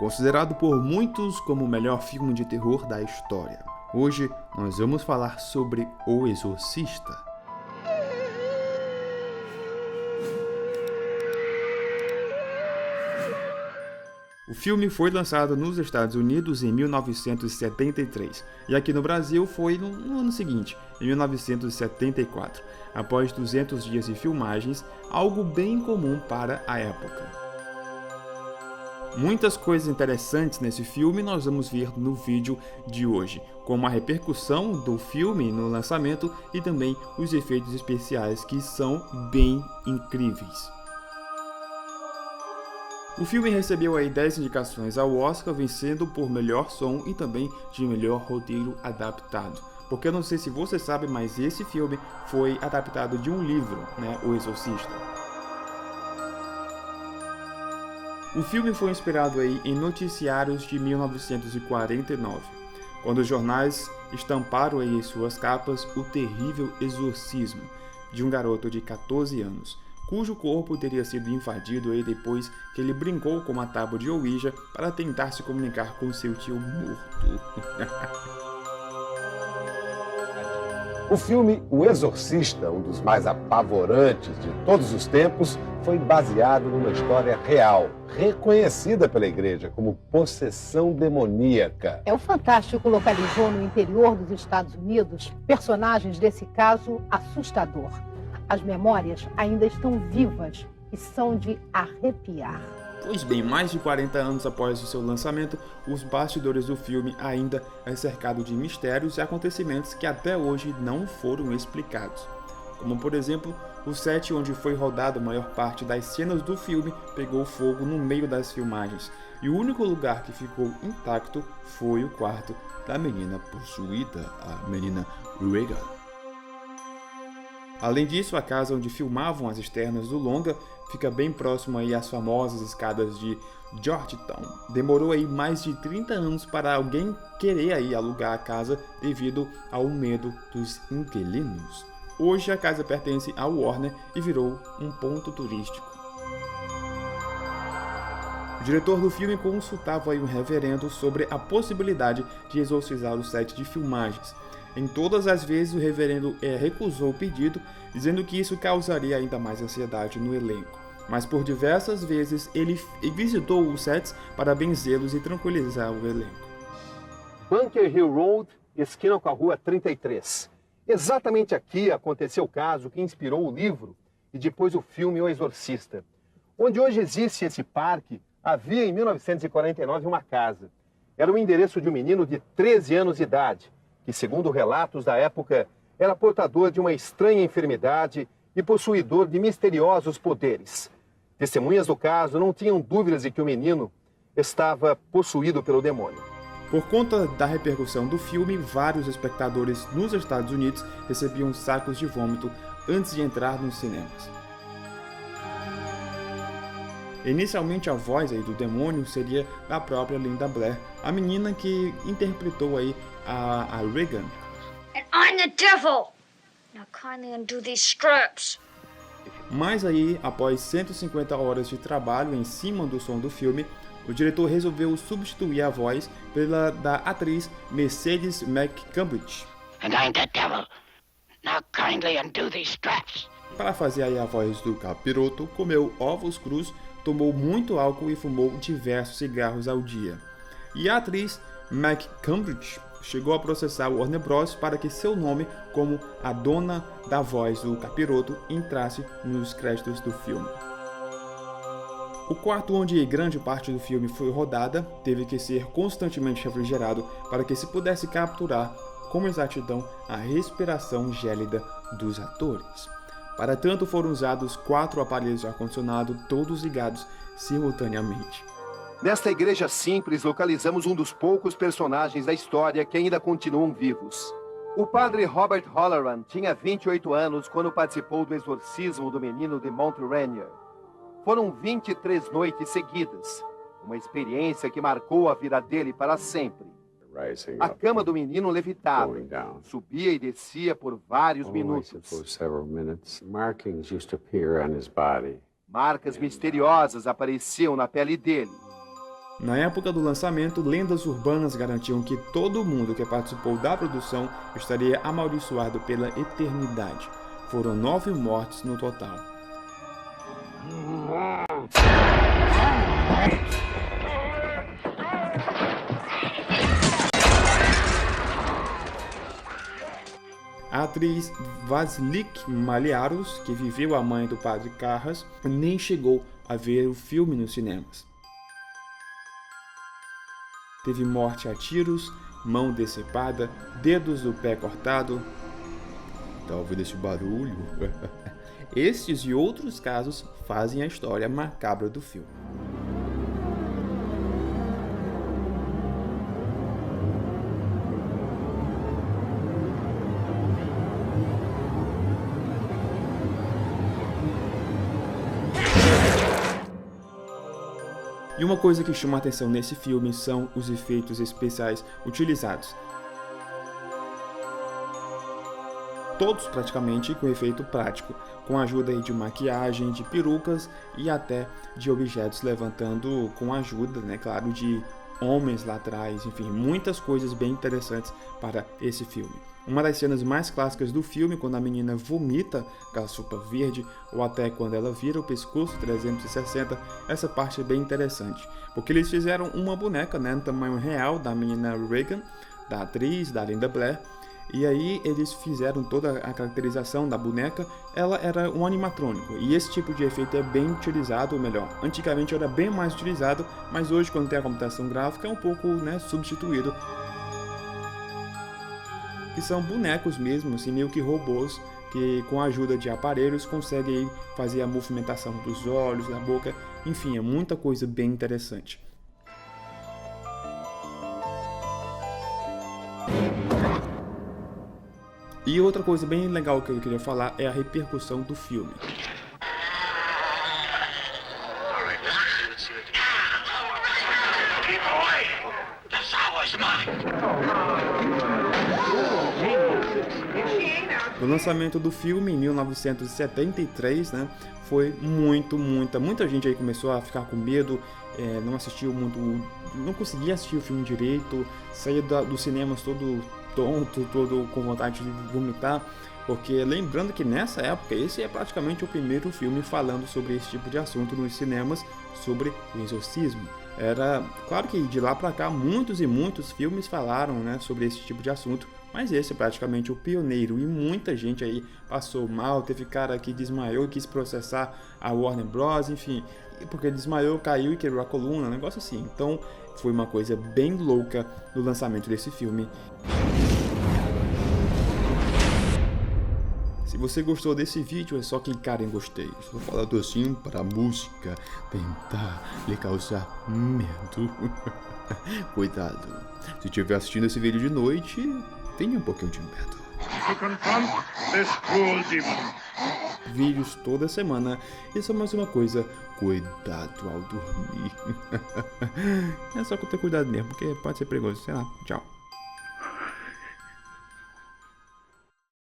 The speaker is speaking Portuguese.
considerado por muitos como o melhor filme de terror da história. Hoje nós vamos falar sobre O Exorcista. O filme foi lançado nos Estados Unidos em 1973 e aqui no Brasil foi no ano seguinte, em 1974, após 200 dias de filmagens, algo bem comum para a época. Muitas coisas interessantes nesse filme nós vamos ver no vídeo de hoje, como a repercussão do filme no lançamento e também os efeitos especiais que são bem incríveis. O filme recebeu aí 10 indicações ao Oscar, vencendo por melhor som e também de melhor roteiro adaptado. Porque eu não sei se você sabe, mas esse filme foi adaptado de um livro, O Exorcista. O filme foi inspirado aí em noticiários de 1949, quando os jornais estamparam aí em suas capas o terrível exorcismo de um garoto de 14 anos, cujo corpo teria sido invadido aí depois que ele brincou com uma tábua de Ouija para tentar se comunicar com seu tio morto. O filme O Exorcista, um dos mais apavorantes de todos os tempos, foi baseado numa história real, reconhecida pela igreja como possessão demoníaca. O Fantástico localizou no interior dos Estados Unidos personagens desse caso assustador. As memórias ainda estão vivas e são de arrepiar. Pois bem, mais de 40 anos após o seu lançamento, os bastidores do filme ainda é cercado de mistérios e acontecimentos que até hoje não foram explicados. Como, por exemplo, o set onde foi rodada a maior parte das cenas do filme pegou fogo no meio das filmagens, e o único lugar que ficou intacto foi o quarto da menina possuída, a menina Regan. Além disso, a casa onde filmavam as externas do longa fica bem próximo aí às famosas escadas de Georgetown. Demorou aí mais de 30 anos para alguém querer aí alugar a casa devido ao medo dos inquilinos. Hoje a casa pertence ao Warner e virou um ponto turístico. O diretor do filme consultava aí um reverendo sobre a possibilidade de exorcizar o set de filmagens. Em todas as vezes o reverendo recusou o pedido, dizendo que isso causaria ainda mais ansiedade no elenco. Mas por diversas vezes ele visitou os sets para benzê-los e tranquilizar o elenco. Bunker Hill Road, esquina com a rua 33. Exatamente aqui aconteceu o caso que inspirou o livro e depois o filme O Exorcista. Onde hoje existe esse parque, havia em 1949 uma casa. Era o endereço de um menino de 13 anos de idade, que, segundo relatos da época, era portador de uma estranha enfermidade e possuidor de misteriosos poderes. Testemunhas do caso não tinham dúvidas de que o menino estava possuído pelo demônio. Por conta da repercussão do filme, vários espectadores nos Estados Unidos recebiam sacos de vômito antes de entrar nos cinemas. Inicialmente a voz aí do demônio seria da própria Linda Blair, a menina que interpretou aí a Regan. And I'm the devil. Now kindly undo these straps. Mas aí, após 150 horas de trabalho em cima do som do filme, o diretor resolveu substituir a voz pela da atriz Mercedes McCambridge. And I'm the devil. Now kindly undo these straps. Para fazer aí a voz do capiroto, comeu ovos crus, tomou muito álcool e fumou diversos cigarros ao dia. E a atriz McCambridge chegou a processar o Warner Bros. Para que seu nome, como a dona da voz do capiroto, entrasse nos créditos do filme. O quarto onde grande parte do filme foi rodada teve que ser constantemente refrigerado para que se pudesse capturar com exatidão a respiração gélida dos atores. Para tanto, foram usados 4 aparelhos de ar-condicionado, todos ligados simultaneamente. Nesta igreja simples, localizamos um dos poucos personagens da história que ainda continuam vivos. O padre Robert Holloran tinha 28 anos quando participou do exorcismo do menino de Mount Rainier. Foram 23 noites seguidas, uma experiência que marcou a vida dele para sempre. A cama do menino levitava, subia e descia por vários minutos. Marcas misteriosas apareciam na pele dele. Na época do lançamento, lendas urbanas garantiam que todo mundo que participou da produção estaria amaldiçoado pela eternidade. Foram 9 mortes no total. A atriz Vasilique Malliarus, que viveu a mãe do padre Carras, nem chegou a ver o filme nos cinemas. Teve morte a tiros, mão decepada, dedos do pé cortado. Tá ouvindo esse barulho? Estes e outros casos fazem a história macabra do filme. E uma coisa que chama a atenção nesse filme são os efeitos especiais utilizados. Todos praticamente com efeito prático, com a ajuda de maquiagem, de perucas e até de objetos levantando com a ajuda, claro, de homens lá atrás, enfim, muitas coisas bem interessantes para esse filme. Uma das cenas mais clássicas do filme, quando a menina vomita aquela sopa verde, ou até quando ela vira o pescoço 360, essa parte é bem interessante, porque eles fizeram uma boneca, no tamanho real da menina Regan, da atriz, da Linda Blair, e aí eles fizeram toda a caracterização da boneca. Ela era um animatrônico, e esse tipo de efeito é bem utilizado, ou melhor, antigamente era bem mais utilizado, mas hoje quando tem a computação gráfica é um pouco substituído. Que são bonecos mesmo, assim, meio que robôs, que com a ajuda de aparelhos conseguem fazer a movimentação dos olhos, da boca, enfim, é muita coisa bem interessante. E outra coisa bem legal que eu queria falar é a repercussão do filme. O lançamento do filme em 1973, foi muita gente aí começou a ficar com medo, não assistiu muito, não conseguia assistir o filme direito, saía dos cinemas todo tonto, todo com vontade de vomitar, porque lembrando que nessa época esse é praticamente o primeiro filme falando sobre esse tipo de assunto nos cinemas, sobre o exorcismo. Era claro que de lá para cá muitos e muitos filmes falaram, sobre esse tipo de assunto, mas esse é praticamente o pioneiro, e muita gente aí passou mal, teve cara que desmaiou e quis processar a Warner Bros, enfim, porque desmaiou, caiu e quebrou a coluna, um negócio assim. Então foi uma coisa bem louca no lançamento desse filme. Se você gostou desse vídeo, é só clicar em gostei. Estou falando assim para a música tentar lhe causar medo. Cuidado, se estiver assistindo esse vídeo de noite, tenha um pouquinho de medo. Vídeos toda semana. E só mais uma coisa, cuidado ao dormir. É só ter cuidado mesmo, porque pode ser perigoso. Sei lá, tchau.